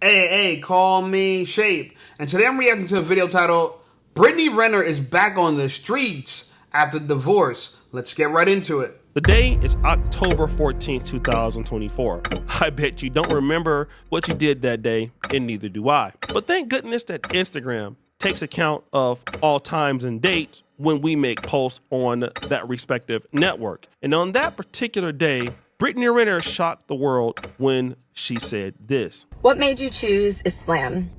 Hey, call me Shape. And today I'm reacting to a video titled, Brittany Renner is back on the streets after divorce. Let's get right into it. The day is October 14th, 2024. I bet you don't remember what you did that day, and neither do I. But thank goodness that Instagram takes account of all times and dates when we make posts on that respective network. And on that particular day, Brittany Renner shocked the world when she said this. What made you choose Islam?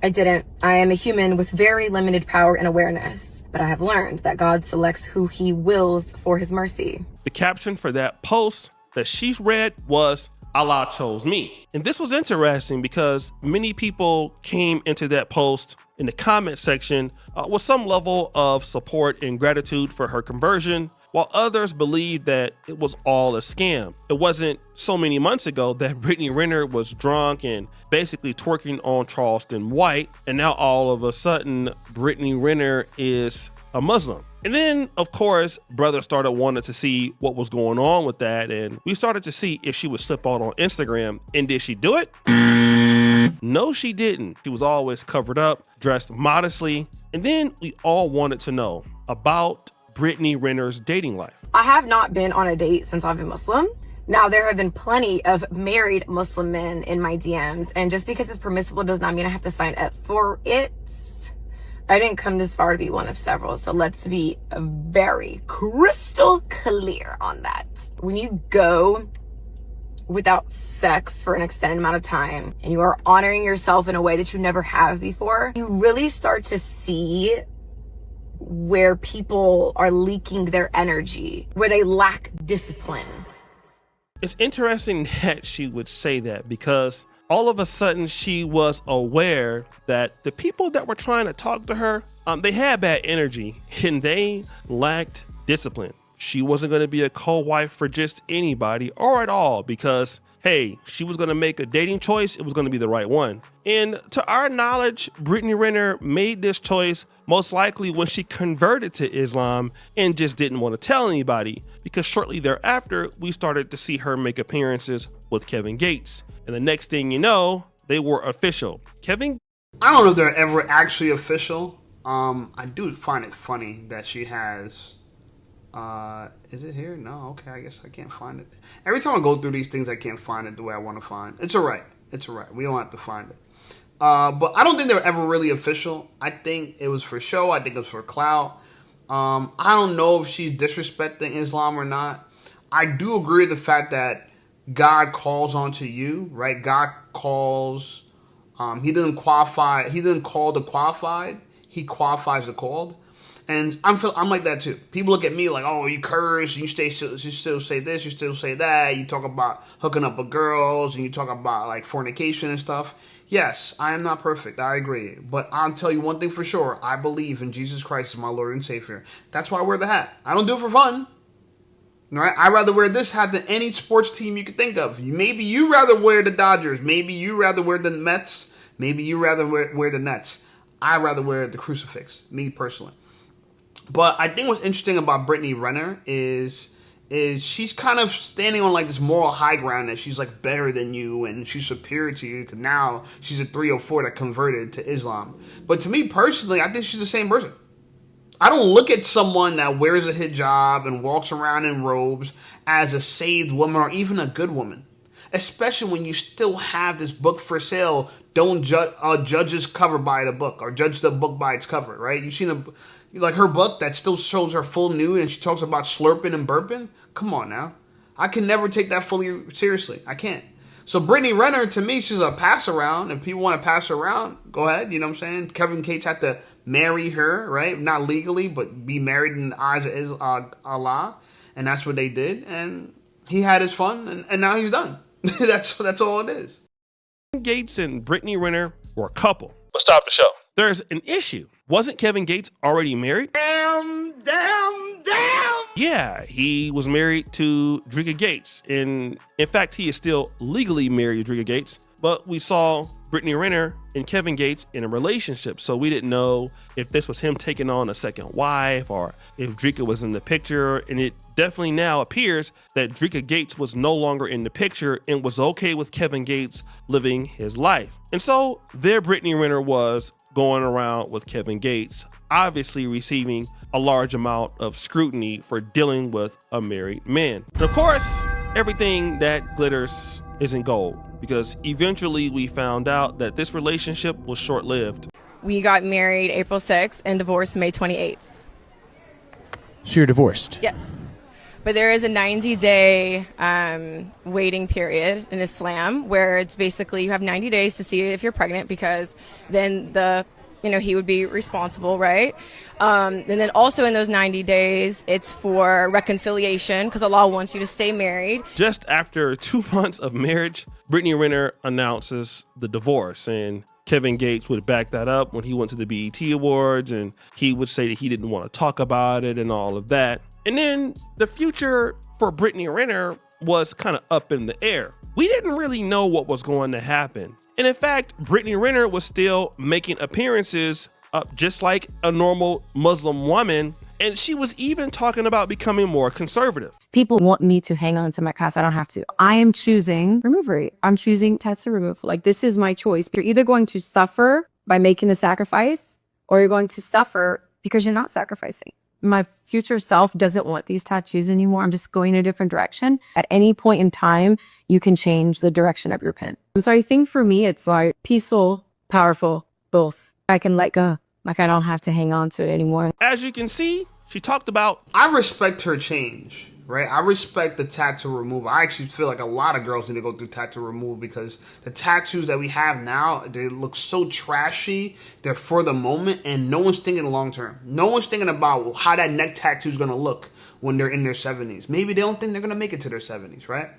I didn't. I am a human with very limited power and awareness, but I have learned that God selects who he wills for his mercy. The caption for that post that she read was, Allah chose me. And this was interesting because many people came into that post in the comment section with some level of support and gratitude for her conversion, while others believed that it was all a scam. It wasn't so many months ago that Brittany Renner was drunk and basically twerking on Charleston White, and now all of a sudden Brittany Renner is a Muslim. And then, of course, brothers started wanting to see what was going on with that, and we started to see if she would slip out on Instagram. And did she do it? No, she didn't. She was always covered up, dressed modestly. And then we all wanted to know about Brittany Renner's dating life. I have not been on a date since I've been Muslim. Now, there have been plenty of married Muslim men in my DMs, and just because it's permissible does not mean I have to sign up for it. I didn't come this far to be one of several, so let's be very crystal clear on that. When you go without sex for an extended amount of time and you are honoring yourself in a way that you never have before, you really start to see where people are leaking their energy, where they lack discipline. It's interesting that she would say that because all of a sudden she was aware that the people that were trying to talk to her, they had bad energy and they lacked discipline. She wasn't going to be a co-wife for just anybody or at all because, hey, she was going to make a dating choice. It was going to be the right one. And to our knowledge, Brittany Renner made this choice most likely when she converted to Islam and just didn't want to tell anybody, because shortly thereafter, we started to see her make appearances with Kevin Gates. And the next thing you know, they were official. I don't know if they're ever actually official. I do find it funny that she has... is it here? No, okay, I guess I can't find it. Every time I go through these things, I can't find it the way I want to find it. It's alright. It's alright. We don't have to find it. But I don't think they're ever really official. I think it was for show. I think it was for clout. I don't know if she's disrespecting Islam or not. I do agree with the fact that God calls onto you, right? God calls. He didn't qualify. He didn't call the qualified. He qualifies the called. And I'm like that too. People look at me like, oh, you curse, you still say this, you still say that. You talk about hooking up with girls, and you talk about like fornication and stuff. Yes, I am not perfect. I agree. But I'll tell you one thing for sure. I believe in Jesus Christ as my Lord and Savior. That's why I wear the hat. I don't do it for fun. Right? I'd rather wear this hat than any sports team you could think of. Maybe you rather wear the Dodgers. Maybe you rather wear the Mets. Maybe you rather wear the Nets. I'd rather wear the crucifix, me personally. But I think what's interesting about Brittany Renner is she's kind of standing on like this moral high ground that she's like better than you and she's superior to you because now she's a 304 that converted to Islam. But to me personally, I think she's the same person. I don't look at someone that wears a hijab and walks around in robes as a saved woman or even a good woman. Especially when you still have this book for sale. Don't judge its cover by the book, or judge the book by its cover, right? You've seen like her book that still shows her full nude and she talks about slurping and burping. Come on now. I can never take that fully seriously. I can't. So Brittany Renner, to me, she's a pass around. If people want to pass her around, go ahead. You know what I'm saying? Kevin Gates had to marry her, right? Not legally, but be married in the eyes of Allah. And that's what they did. And he had his fun, and now he's done. That's all it is. Gates and Brittany Renner were a couple. But stop the show. There's an issue. Wasn't Kevin Gates already married? Damn. Yeah, he was married to Drika Gates. And in fact, he is still legally married to Drika Gates. but we saw Brittany Renner and Kevin Gates in a relationship. So we didn't know if this was him taking on a second wife or if Drika was in the picture. And it definitely now appears that Drika Gates was no longer in the picture and was okay with Kevin Gates living his life. And so there Brittany Renner was going around with Kevin Gates, obviously receiving a large amount of scrutiny for dealing with a married man. And of course, everything that glitters isn't gold, because eventually we found out that this relationship was short-lived. We got married April 6th and divorced May 28th. So you're divorced? Yes. But there is a 90-day waiting period in Islam where it's basically you have 90 days to see if you're pregnant, because then he would be responsible, right? And then also in those 90 days, it's for reconciliation because Allah wants you to stay married. Just after 2 months of marriage, Brittany Renner announces the divorce, and Kevin Gates would back that up when he went to the BET Awards, and he would say that he didn't want to talk about it and all of that. And then the future for Brittany Renner was kind of up in the air. We didn't really know what was going to happen. And in fact, Brittany Renner was still making appearances just like a normal Muslim woman. And she was even talking about becoming more conservative. People want me to hang on to my past. I don't have to. I am choosing removal. I'm choosing tattoo removal. Like, this is my choice. You're either going to suffer by making the sacrifice, or you're going to suffer because you're not sacrificing. My future self doesn't want these tattoos anymore. I'm just going a different direction. At any point in time, you can change the direction of your pen. And so I think for me, it's like peaceful, powerful, both. I can let go. Like, I don't have to hang on to it anymore. As you can see, she talked about, I respect her change, right? I respect the tattoo removal. I actually feel like a lot of girls need to go through tattoo removal because the tattoos that we have now, they look so trashy. They're for the moment, and no one's thinking long term. No one's thinking about how that neck tattoo is going to look when they're in their 70s. Maybe they don't think they're going to make it to their 70s, right?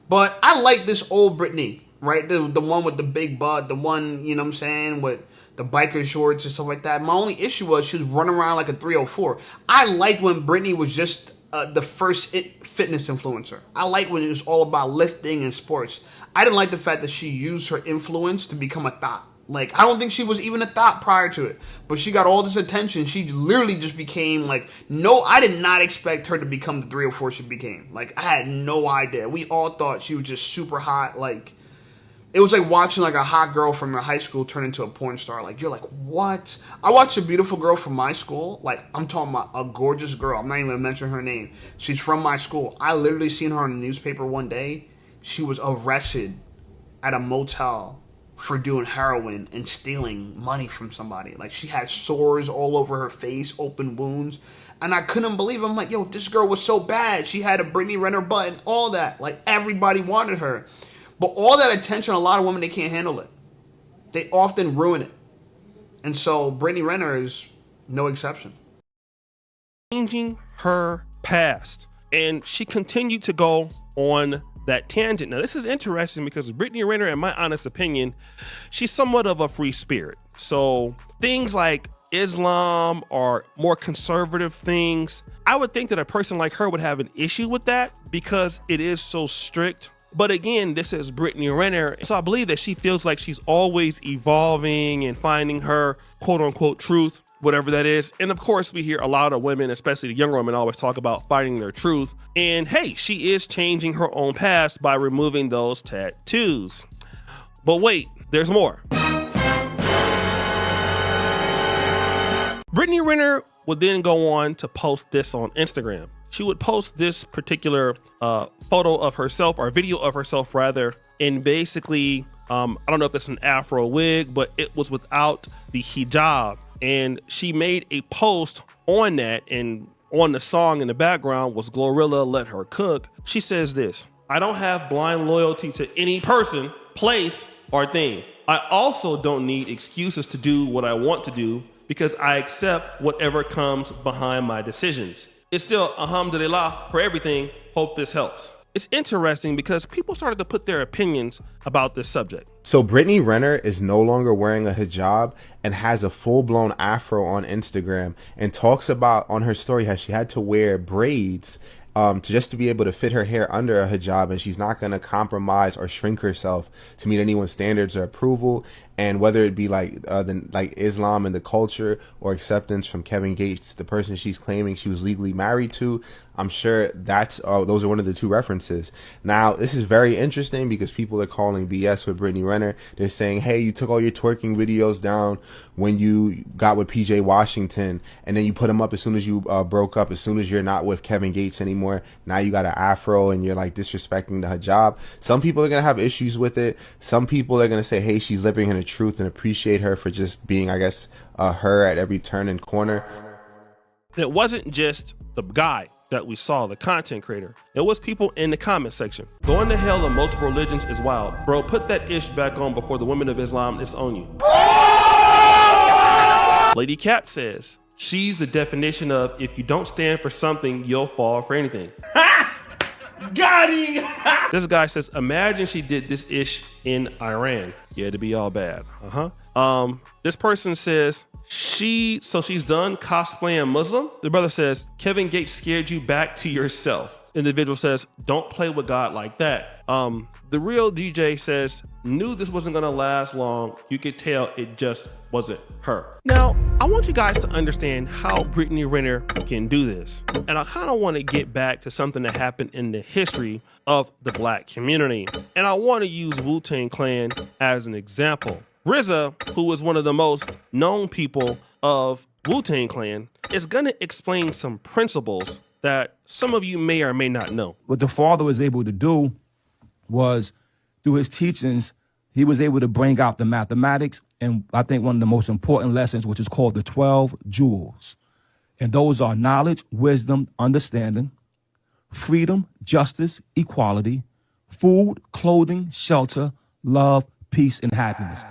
But I like this old Britney, right? The one with the big butt, the one, you know what I'm saying, with the biker shorts and stuff like that. My only issue was she was running around like a 304. I liked when Britney was just the first fitness influencer. I liked when it was all about lifting and sports. I didn't like the fact that she used her influence to become a thought. Like, I don't think she was even a thought prior to it. But she got all this attention. She literally just became like, no, I did not expect her to become the 304 she became. Like, I had no idea. We all thought she was just super hot. Like, it was like watching like a hot girl from your high school turn into a porn star. Like, you're like, what? I watched a beautiful girl from my school. Like, I'm talking about a gorgeous girl. I'm not even going to mention her name. She's from my school. I literally seen her in the newspaper one day. She was arrested at a motel for doing heroin and stealing money from somebody. Like, she had sores all over her face, open wounds. And I couldn't believe it. I'm like, yo, this girl was so bad. She had a Brittany Renner butt and all that. Like, everybody wanted her. But all that attention, a lot of women, they can't handle it. They often ruin it. And so Brittany Renner is no exception. Changing her past. And she continued to go on that tangent. Now, this is interesting because Brittany Renner, in my honest opinion, she's somewhat of a free spirit. So things like Islam or more conservative things, I would think that a person like her would have an issue with that because it is so strict. But again, this is Brittany Renner. So I believe that she feels like she's always evolving and finding her quote unquote truth, whatever that is. And of course, we hear a lot of women, especially the younger women, always talk about finding their truth. And hey, she is changing her own past by removing those tattoos. But wait, there's more. Brittany Renner would then go on to post this on Instagram. She would post this particular photo of herself, or video of herself rather, and basically, I don't know if that's an Afro wig, but it was without the hijab. And she made a post on that, and on the song in the background was Glorilla Let Her Cook. She says this: I don't have blind loyalty to any person, place, or thing. I also don't need excuses to do what I want to do because I accept whatever comes behind my decisions. It's still alhamdulillah for everything. Hope this helps. It's interesting because people started to put their opinions about this subject. So Brittany Renner is no longer wearing a hijab and has a full-blown afro on Instagram, and talks about on her story how she had to wear braids to be able to fit her hair under a hijab, and she's not going to compromise or shrink herself to meet anyone's standards or approval. And whether it be like Islam and the culture, or acceptance from Kevin Gates, the person she's claiming she was legally married to, I'm sure those are one of the two references. Now, this is very interesting because people are calling BS with Brittany Renner. They're saying, hey, you took all your twerking videos down when you got with PJ Washington, and then you put them up as soon as you broke up, as soon as you're not with Kevin Gates anymore. Now you got an afro and you're like disrespecting the hijab. Some people are going to have issues with it. Some people are going to say, hey, she's living in the truth, and appreciate her for just being, I guess, her at every turn and corner. And it wasn't just the guy that we saw, the content creator. It was people in the comment section. Going to hell in multiple religions is wild. Bro, put that ish back on before the women of Islam disown you. Lady Cap says, she's the definition of if you don't stand for something, you'll fall for anything. Got him! This guy says, imagine she did this ish in Iran. Yeah, it'd be all bad. This person says, she's done cosplaying Muslim. The brother says, Kevin Gates scared you back to yourself. Individual says, don't play with God like that. The real DJ says, knew this wasn't gonna last long. You could tell it just wasn't her. Now, I want you guys to understand how Brittany Renner can do this. And I kind of want to get back to something that happened in the history of the black community. And I want to use Wu-Tang Clan as an example. RZA, who is one of the most known people of Wu-Tang Clan, is gonna explain some principles that some of you may or may not know. What the father was able to do was, through his teachings, he was able to bring out the mathematics, and I think one of the most important lessons, which is called the 12 jewels. And those are knowledge, wisdom, understanding, freedom, justice, equality, food, clothing, shelter, love, peace, and happiness.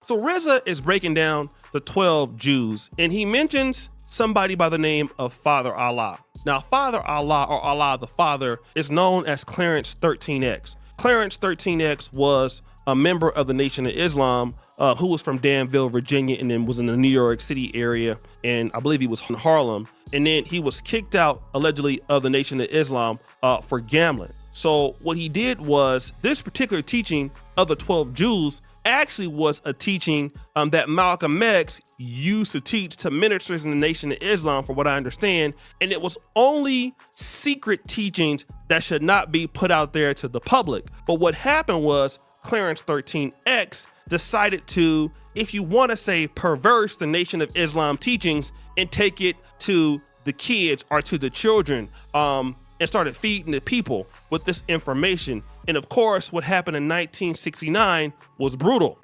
So RZA is breaking down the 12 Jews, and he mentions somebody by the name of Father Allah. Now, Father Allah, or Allah the Father, is known as Clarence 13X. Clarence 13X was a member of the Nation of Islam who was from Danville, Virginia, and then was in the New York City area, and I believe he was in Harlem. And then he was kicked out, allegedly, of the Nation of Islam for gambling. So what he did was, this particular teaching of the 12 Jews actually was a teaching that Malcolm X used to teach to ministers in the Nation of Islam, for what I understand. And it was only secret teachings that should not be put out there to the public. But what happened was, Clarence 13X decided to, if you want to say, perverse the Nation of Islam teachings and take it to the kids or to the children, and started feeding the people with this information. And of course, what happened in 1969 was brutal.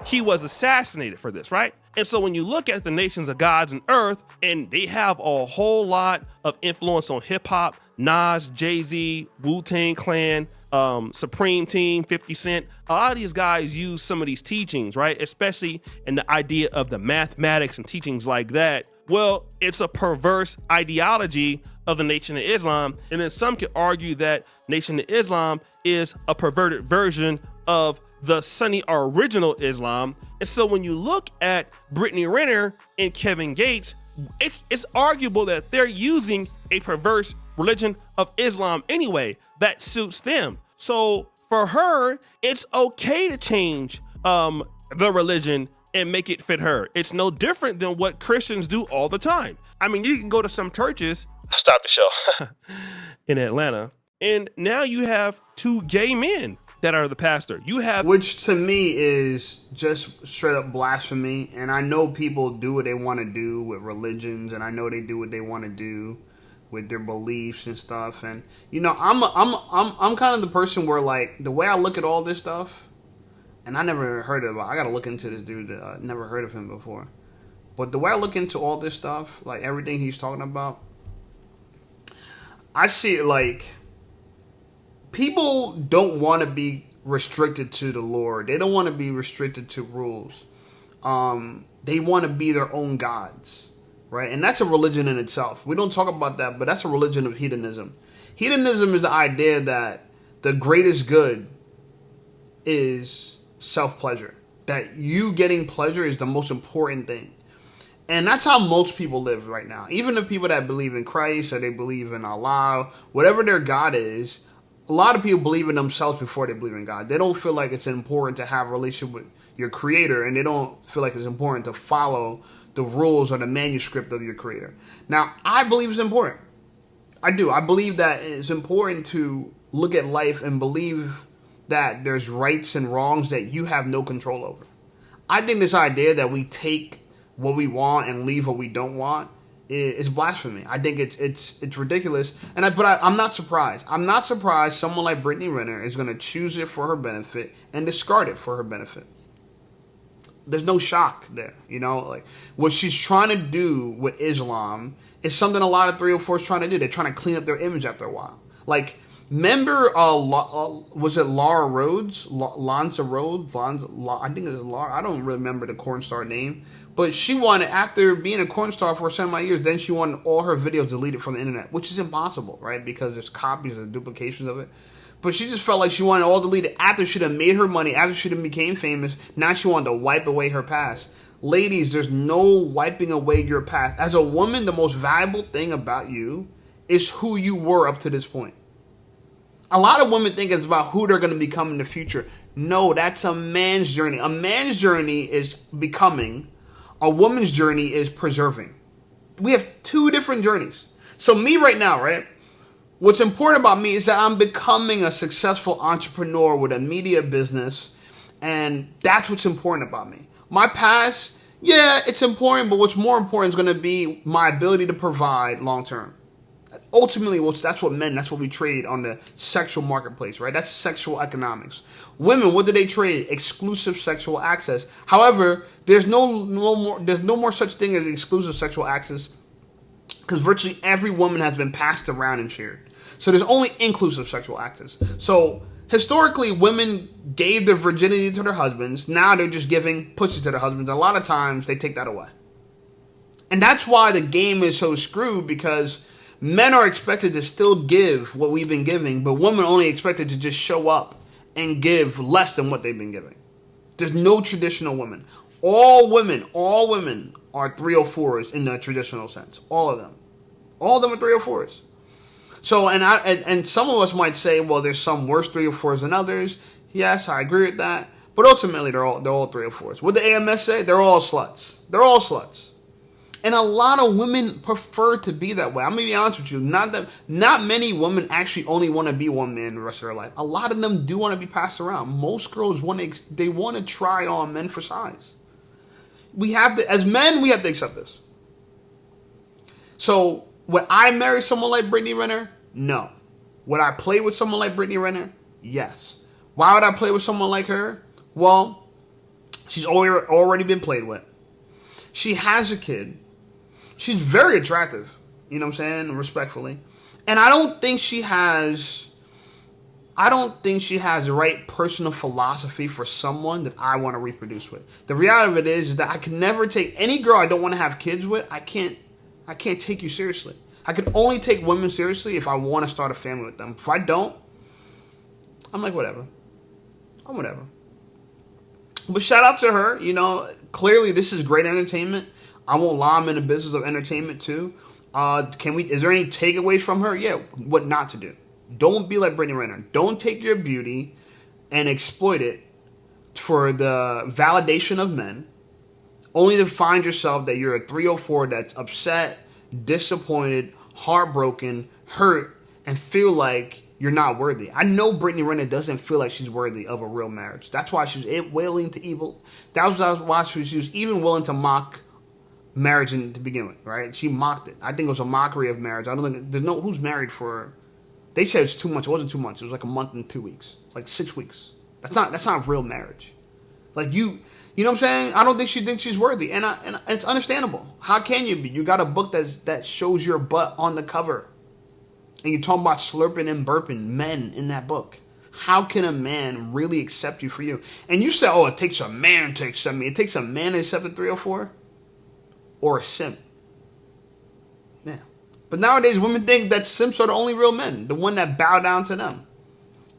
He was assassinated for this, right? And so when you look at the nations of gods and earth, and they have a whole lot of influence on hip hop, Nas, Jay-Z, Wu-Tang Clan, Supreme Team, 50 Cent, a lot of these guys use some of these teachings, right? Especially in the idea of the mathematics and teachings like that. Well, it's a perverse ideology of the Nation of Islam. And then some could argue that Nation of Islam is a perverted version of the Sunni original Islam. And so when you look at Brittany Renner and Kevin Gates, it's arguable that they're using a perverse religion of Islam anyway that suits them. So for her, it's okay to change the religion and make it fit her. It's no different than what Christians do all the time. I mean, you can go to some churches, stop the show, in Atlanta, and now you have two gay men that are the pastor. You have, which to me is just straight up blasphemy. And I know people do what they want to do with religions, and I know they do what they want to do with their beliefs and stuff. And you know, I'm kind of the person where, like, the way I look at all this stuff, and I never heard of it. I gotta look into this dude. Never heard of him before. But the way I look into all this stuff, like everything he's talking about, I see it like people don't want to be restricted to the Lord. They don't want to be restricted to rules. They want to be their own gods, right? And that's a religion in itself. We don't talk about that, but that's a religion of hedonism. Hedonism is the idea that the greatest good is self-pleasure. That you getting pleasure is the most important thing. And that's how most people live right now. Even the people that believe in Christ or they believe in Allah, whatever their God is, a lot of people believe in themselves before they believe in God. They don't feel like it's important to have a relationship with your creator, and they don't feel like it's important to follow the rules or the manuscript of your creator. Now, I believe it's important. I do. I believe that it's important to look at life and believe that there's rights and wrongs that you have no control over. I think this idea that we take what we want and leave what we don't want is blasphemy. I think it's ridiculous. But I'm not surprised. I'm not surprised someone like Brittany Renner is going to choose it for her benefit and discard it for her benefit. There's no shock there, you know. Like what she's trying to do with Islam is something a lot of 304s trying to do. They're trying to clean up their image after a while. Like, remember, was it Laura Rhodes? Lanza Rhodes? I think it's Laura. I don't remember the corn star name. But she wanted, after being a corn star for 7 years, then she wanted all her videos deleted from the internet, which is impossible, right? Because there's copies and duplications of it. But she just felt like she wanted it all deleted after she'd have made her money, after she'd have became famous. Now she wanted to wipe away her past. Ladies, there's no wiping away your past. As a woman, the most valuable thing about you is who you were up to this point. A lot of women think it's about who they're going to become in the future. No, that's a man's journey. A man's journey is becoming. A woman's journey is preserving. We have two different journeys. So me right now, right? What's important about me is that I'm becoming a successful entrepreneur with a media business. And that's what's important about me. My past, yeah, it's important. But what's more important is going to be my ability to provide long term. Ultimately, that's what we trade on the sexual marketplace, right? That's sexual economics. Women, what do they trade? Exclusive sexual access. However, there's no more such thing as exclusive sexual access because virtually every woman has been passed around and shared. So there's only inclusive sexual access. So historically, women gave their virginity to their husbands. Now they're just giving pussy to their husbands. A lot of times they take that away. And that's why the game is so screwed, because men are expected to still give what we've been giving, but women only expected to just show up and give less than what they've been giving. There's no traditional women. All women are 304s in the traditional sense. All of them. All of them are 304s. So, and some of us might say, well, there's some worse 304s than others. Yes, I agree with that. But ultimately, they're all 304s. What the AMS say? They're all sluts. They're all sluts. And a lot of women prefer to be that way. I'm going to be honest with you. Not many women actually only want to be one man the rest of their life. A lot of them do want to be passed around. Most girls want to try on men for size. As men, we have to accept this. So, would I marry someone like Brittany Renner? No. Would I play with someone like Brittany Renner? Yes. Why would I play with someone like her? Well, she's already been played with. She has a kid. She's very attractive, you know what I'm saying, respectfully. And I don't think she has the right personal philosophy for someone that I want to reproduce with. The reality of it is that I can never take any girl I don't want to have kids with. I can't take you seriously. I can only take women seriously if I want to start a family with them. If I don't, I'm like, whatever. I'm whatever. But shout out to her, you know, clearly this is great entertainment. I won't lie, I'm in the business of entertainment too. Is there any takeaways from her? Yeah, what not to do. Don't be like Brittany Renner. Don't take your beauty and exploit it for the validation of men, only to find yourself that you're a 304 that's upset, disappointed, heartbroken, hurt, and feel like you're not worthy. I know Brittany Renner doesn't feel like she's worthy of a real marriage. That's why she was willing to evil. That was why she was even willing to mock marriage to begin with, right? She mocked it. I think it was a mockery of marriage. I don't think there's who's married for. They said it's 2 months. It wasn't 2 months. It was like a month and 2 weeks. It's like 6 weeks. That's not real marriage. Like you know what I'm saying? I don't think she thinks she's worthy, and it's understandable. How can you be? You got a book that shows your butt on the cover. And you're talking about slurping and burping men in that book. How can a man really accept you for you? And you say, oh, it takes a man to accept me. It takes a man to accept a 304? Or a simp. Yeah. But nowadays, women think that simps are the only real men. The one that bow down to them.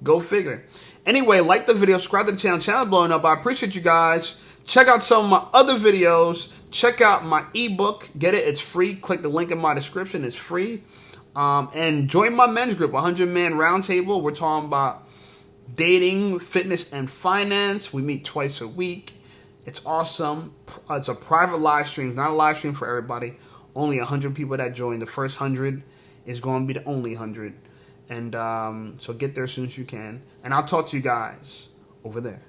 Go figure. Anyway, like the video, subscribe to the channel. Channel blowing up. I appreciate you guys. Check out some of my other videos. Check out my ebook. Get it. It's free. Click the link in my description. It's free. And join my men's group, 100-man roundtable. We're talking about dating, fitness, and finance. We meet twice a week. It's awesome. It's a private live stream. It's not a live stream for everybody. Only 100 people that join. The first 100 is going to be the only 100. And so get there as soon as you can. And I'll talk to you guys over there.